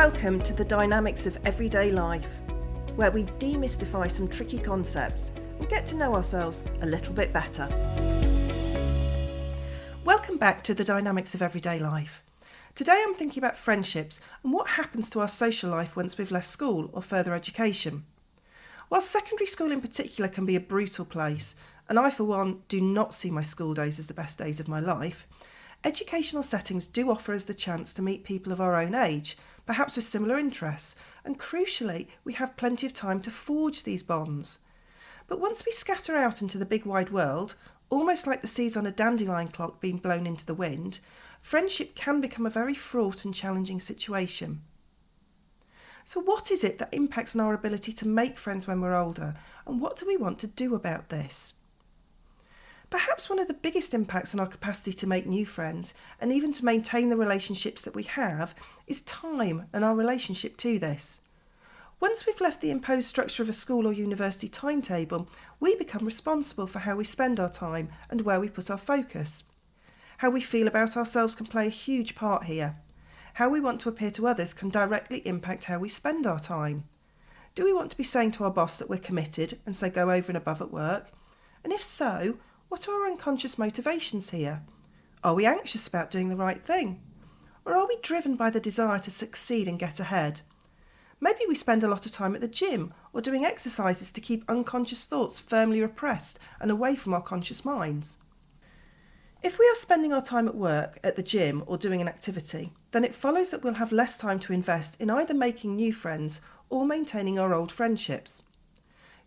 Welcome to the Dynamics of Everyday Life, where we demystify some tricky concepts and get to know ourselves a little bit better. Welcome back to the Dynamics of Everyday Life. Today I'm thinking about friendships and what happens to our social life once we've left school or further education. While secondary school in particular can be a brutal place, and I for one do not see my school days as the best days of my life, educational settings do offer us the chance to meet people of our own age, perhaps with similar interests, and crucially, we have plenty of time to forge these bonds. But once we scatter out into the big wide world, almost like the seeds on a dandelion clock being blown into the wind, friendship can become a very fraught and challenging situation. So what is it that impacts on our ability to make friends when we're older, and what do we want to do about this? Perhaps one of the biggest impacts on our capacity to make new friends, and even to maintain the relationships that we have, is time and our relationship to this. Once we've left the imposed structure of a school or university timetable, we become responsible for how we spend our time and where we put our focus. How we feel about ourselves can play a huge part here. How we want to appear to others can directly impact how we spend our time. Do we want to be saying to our boss that we're committed and so go over and above at work? And if so, what are our unconscious motivations here? Are we anxious about doing the right thing? Or are we driven by the desire to succeed and get ahead? Maybe we spend a lot of time at the gym or doing exercises to keep unconscious thoughts firmly repressed and away from our conscious minds. If we are spending our time at work, at the gym or doing an activity, then it follows that we'll have less time to invest in either making new friends or maintaining our old friendships.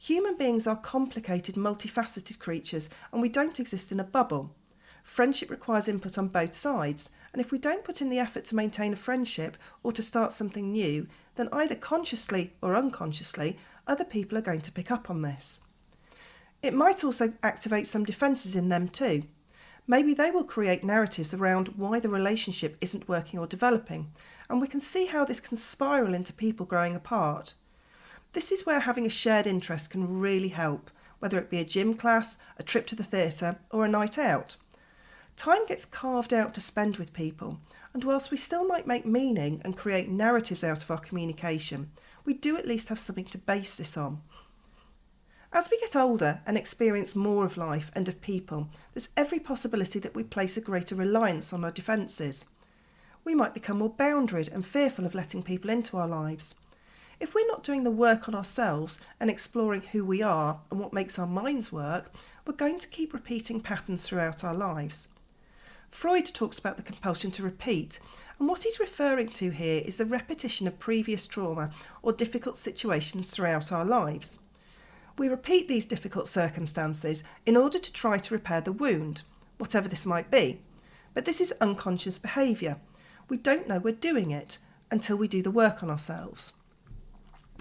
Human beings are complicated, multifaceted creatures, and we don't exist in a bubble. Friendship requires input on both sides, and if we don't put in the effort to maintain a friendship or to start something new, then either consciously or unconsciously, other people are going to pick up on this. It might also activate some defences in them too. Maybe they will create narratives around why the relationship isn't working or developing, and we can see how this can spiral into people growing apart. This is where having a shared interest can really help, whether it be a gym class, a trip to the theatre, or a night out. Time gets carved out to spend with people, and whilst we still might make meaning and create narratives out of our communication, we do at least have something to base this on. As we get older and experience more of life and of people, there's every possibility that we place a greater reliance on our defences. We might become more boundaried and fearful of letting people into our lives. If we're not doing the work on ourselves and exploring who we are and what makes our minds work, we're going to keep repeating patterns throughout our lives. Freud talks about the compulsion to repeat, and what he's referring to here is the repetition of previous trauma or difficult situations throughout our lives. We repeat these difficult circumstances in order to try to repair the wound, whatever this might be. But this is unconscious behaviour. We don't know we're doing it until we do the work on ourselves.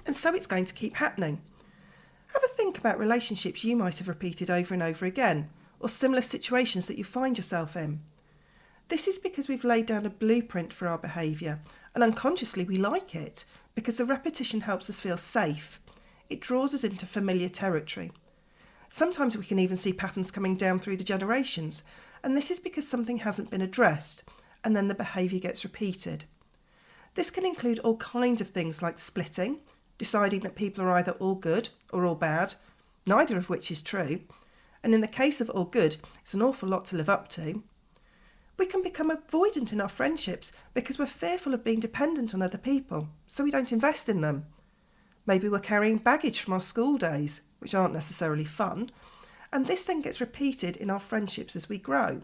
And so it's going to keep happening. Have a think about relationships you might have repeated over and over again, or similar situations that you find yourself in. This is because we've laid down a blueprint for our behaviour, and unconsciously we like it, because the repetition helps us feel safe. It draws us into familiar territory. Sometimes we can even see patterns coming down through the generations, and this is because something hasn't been addressed, and then the behaviour gets repeated. This can include all kinds of things like splitting, deciding that people are either all good or all bad, neither of which is true, and in the case of all good, it's an awful lot to live up to. We can become avoidant in our friendships because we're fearful of being dependent on other people, so we don't invest in them. Maybe we're carrying baggage from our school days, which aren't necessarily fun, and this then gets repeated in our friendships as we grow.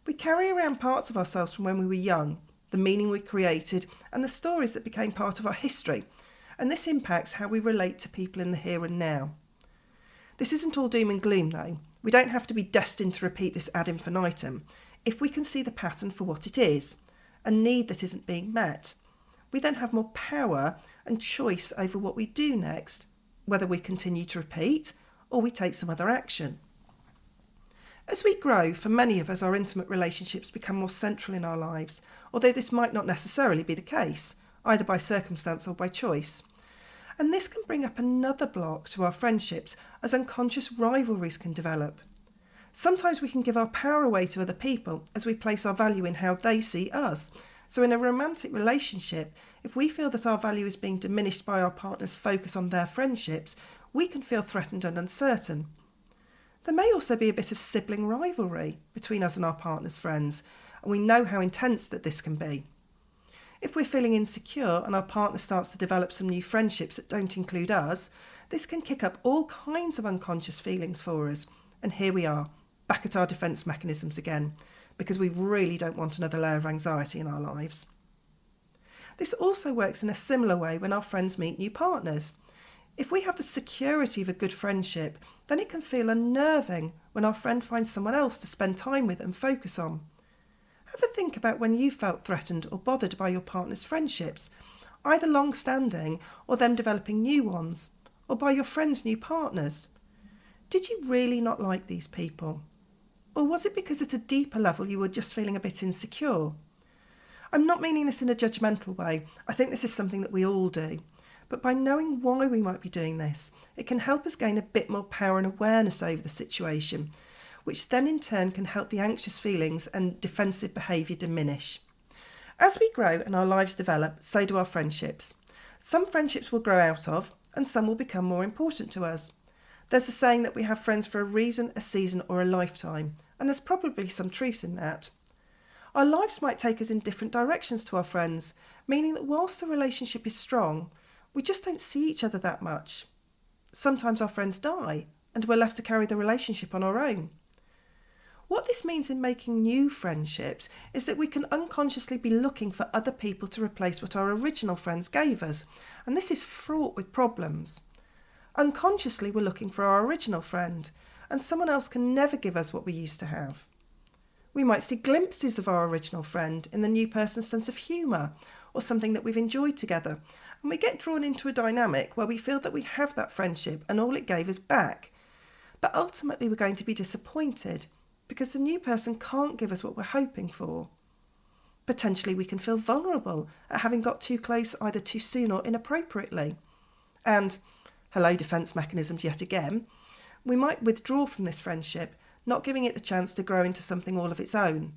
We carry around parts of ourselves from when we were young, the meaning we created, and the stories that became part of our history, and this impacts how we relate to people in the here and now. This isn't all doom and gloom though. We don't have to be destined to repeat this ad infinitum if we can see the pattern for what it is, a need that isn't being met. We then have more power and choice over what we do next, whether we continue to repeat or we take some other action. As we grow, for many of us, our intimate relationships become more central in our lives, although this might not necessarily be the case, either by circumstance or by choice. And this can bring up another block to our friendships, as unconscious rivalries can develop. Sometimes we can give our power away to other people as we place our value in how they see us. So in a romantic relationship, if we feel that our value is being diminished by our partner's focus on their friendships, we can feel threatened and uncertain. There may also be a bit of sibling rivalry between us and our partner's friends, and we know how intense that this can be. If we're feeling insecure and our partner starts to develop some new friendships that don't include us, this can kick up all kinds of unconscious feelings for us. And here we are, back at our defence mechanisms again, because we really don't want another layer of anxiety in our lives. This also works in a similar way when our friends meet new partners. If we have the security of a good friendship, then it can feel unnerving when our friend finds someone else to spend time with and focus on. Have a think about when you felt threatened or bothered by your partner's friendships, either long-standing or them developing new ones, or by your friends' new partners. Did you really not like these people? Or was it because at a deeper level you were just feeling a bit insecure? I'm not meaning this in a judgmental way. I think this is something that we all do. But by knowing why we might be doing this, it can help us gain a bit more power and awareness over the situation, which then in turn can help the anxious feelings and defensive behaviour diminish. As we grow and our lives develop, so do our friendships. Some friendships will grow out of, and some will become more important to us. There's a saying that we have friends for a reason, a season or a lifetime, and there's probably some truth in that. Our lives might take us in different directions to our friends, meaning that whilst the relationship is strong, we just don't see each other that much. Sometimes our friends die, and we're left to carry the relationship on our own. What this means in making new friendships is that we can unconsciously be looking for other people to replace what our original friends gave us, and this is fraught with problems. Unconsciously, we're looking for our original friend, and someone else can never give us what we used to have. We might see glimpses of our original friend in the new person's sense of humour, or something that we've enjoyed together, and we get drawn into a dynamic where we feel that we have that friendship and all it gave us back. But ultimately we're going to be disappointed, because the new person can't give us what we're hoping for. Potentially we can feel vulnerable at having got too close either too soon or inappropriately. And, hello defence mechanisms yet again, we might withdraw from this friendship, not giving it the chance to grow into something all of its own.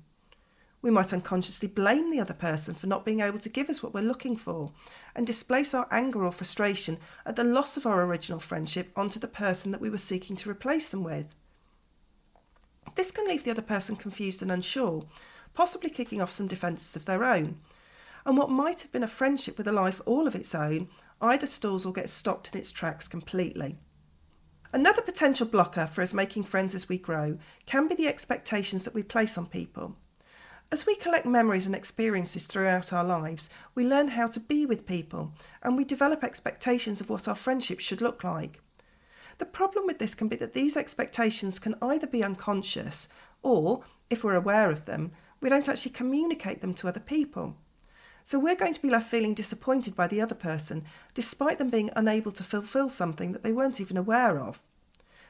We might unconsciously blame the other person for not being able to give us what we're looking for, and displace our anger or frustration at the loss of our original friendship onto the person that we were seeking to replace them with. This can leave the other person confused and unsure, possibly kicking off some defences of their own. And what might have been a friendship with a life all of its own either stalls or gets stopped in its tracks completely. Another potential blocker for us making friends as we grow can be the expectations that we place on people. As we collect memories and experiences throughout our lives, we learn how to be with people, and we develop expectations of what our friendships should look like. The problem with this can be that these expectations can either be unconscious or, if we're aware of them, we don't actually communicate them to other people. So we're going to be left feeling disappointed by the other person, despite them being unable to fulfil something that they weren't even aware of.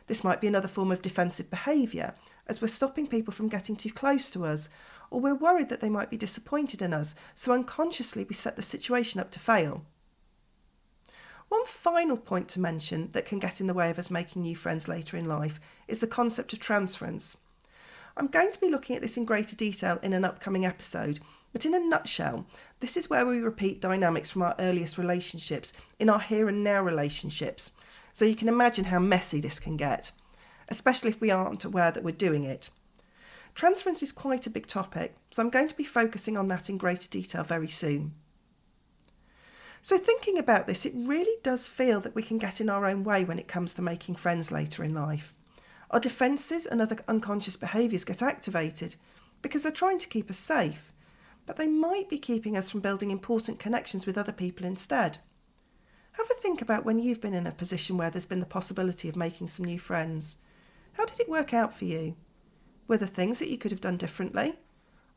This might be another form of defensive behaviour, as we're stopping people from getting too close to us, or we're worried that they might be disappointed in us, so unconsciously we set the situation up to fail. One final point to mention that can get in the way of us making new friends later in life is the concept of transference. I'm going to be looking at this in greater detail in an upcoming episode, but in a nutshell, this is where we repeat dynamics from our earliest relationships in our here and now relationships. So you can imagine how messy this can get, especially if we aren't aware that we're doing it. Transference is quite a big topic, so I'm going to be focusing on that in greater detail very soon. So thinking about this, it really does feel that we can get in our own way when it comes to making friends later in life. Our defences and other unconscious behaviours get activated because they're trying to keep us safe, but they might be keeping us from building important connections with other people instead. Have a think about when you've been in a position where there's been the possibility of making some new friends. How did it work out for you? Were there things that you could have done differently?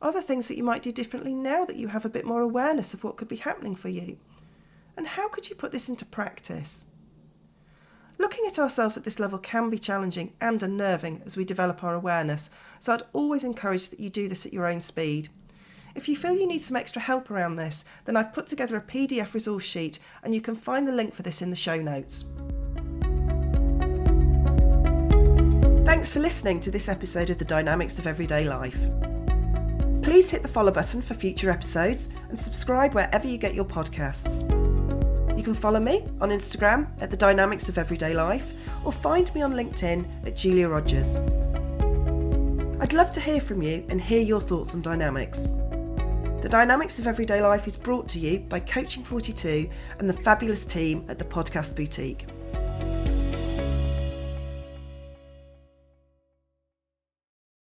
Are there things that you might do differently now that you have a bit more awareness of what could be happening for you? And how could you put this into practice? Looking at ourselves at this level can be challenging and unnerving as we develop our awareness, so I'd always encourage that you do this at your own speed. If you feel you need some extra help around this, then I've put together a PDF resource sheet and you can find the link for this in the show notes. Thanks for listening to this episode of The Dynamics of Everyday Life. Please hit the follow button for future episodes and subscribe wherever you get your podcasts. You can follow me on Instagram at The Dynamics of Everyday Life or find me on LinkedIn at Julia Rogers. I'd love to hear from you and hear your thoughts on dynamics. The Dynamics of Everyday Life is brought to you by Coaching 42 and the fabulous team at the Podcast Boutique.